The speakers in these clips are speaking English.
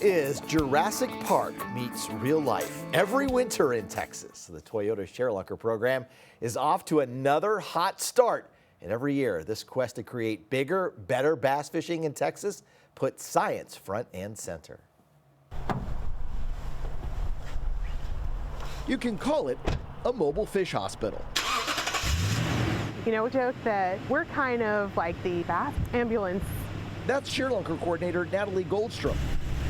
is Jurassic Park meets real life every winter in Texas. The Toyota ShareLunker program is off to another hot start. And every year, this quest to create bigger, better bass fishing in Texas puts science front and center. You can call it a mobile fish hospital. You know, we joke that we're kind of like the bass ambulance. That's ShareLunker coordinator Natalie Goldstrom.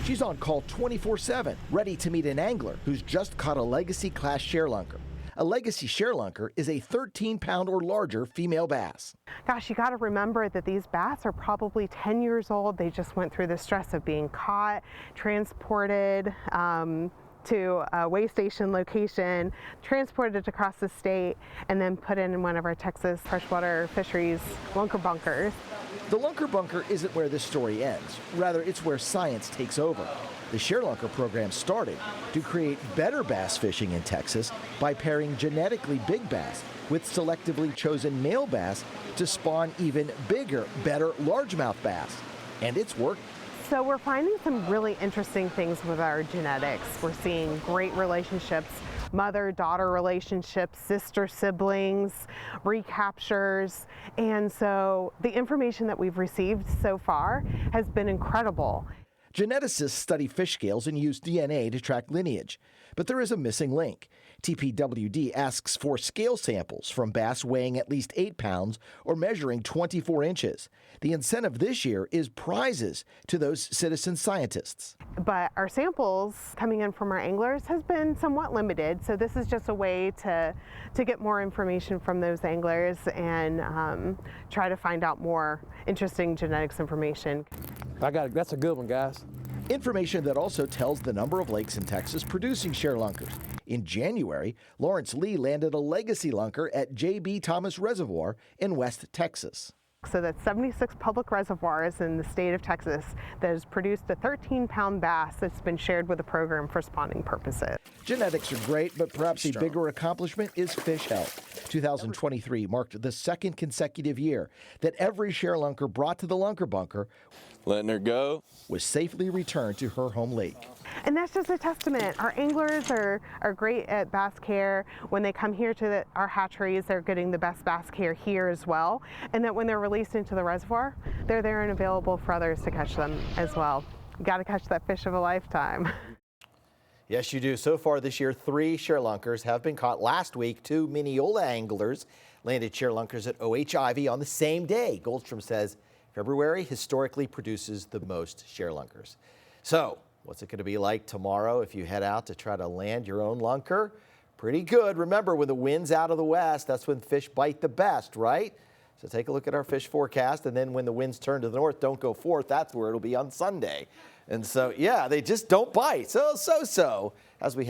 She's on call 24/7, ready to meet an angler who's just caught a legacy class ShareLunker. A legacy ShareLunker is a 13-pound or larger female bass. Gosh, you got to remember that these bass are probably 10 years old. They just went through the stress of being caught, transported to a weigh station location, transported across the state, and then put in one of our Texas freshwater fisheries lunker bunkers. The lunker bunker isn't where this story ends. Rather, it's where science takes over. The ShareLunker program started to create better bass fishing in Texas by pairing genetically big bass with selectively chosen male bass to spawn even bigger, better largemouth bass. And it's worked. So we're finding some really interesting things with our genetics. We're seeing great relationships, mother-daughter relationships, sister-siblings, recaptures. And so the information that we've received so far has been incredible. Geneticists study fish scales and use DNA to track lineage. But there is a missing link. TPWD asks for scale samples from bass weighing at least 8 pounds or measuring 24 inches. The incentive this year is prizes to those citizen scientists. But our samples coming in from our anglers has been somewhat limited, so this is just a way to get more information from those anglers and try to find out more interesting genetics information. That's a good one, guys. Information that also tells the number of lakes in Texas producing ShareLunkers. In January, Lawrence Lee landed a legacy lunker at J.B. Thomas Reservoir in West Texas. So that's 76 public reservoirs in the state of Texas that has produced a 13-pound bass that's been shared with the program for spawning purposes. Genetics are great, but perhaps a bigger accomplishment is fish health. 2023 marked the second consecutive year that every ShareLunker brought to the lunker bunker, letting her go, was safely returned to her home lake. And that's just a testament. Our anglers are great at bass care. When they come here to our hatcheries, they're getting the best bass care here as well. And that when they're released into the reservoir, they're there and available for others to catch them as well. You got to catch that fish of a lifetime. Yes, you do. So far this year, 3 ShareLunkers have been caught. Last week, 2 Mineola anglers landed ShareLunkers at O.H. Ivy on the same day. Goldstrom says February historically produces the most ShareLunkers. So, what's it going to be like tomorrow if you head out to try to land your own lunker? Pretty good. Remember, when the wind's out of the west, that's when fish bite the best, right? So take a look at our fish forecast, and then when the winds turn to the north, don't go forth. That's where it'll be on Sunday. And so, yeah, they just don't bite. So as we head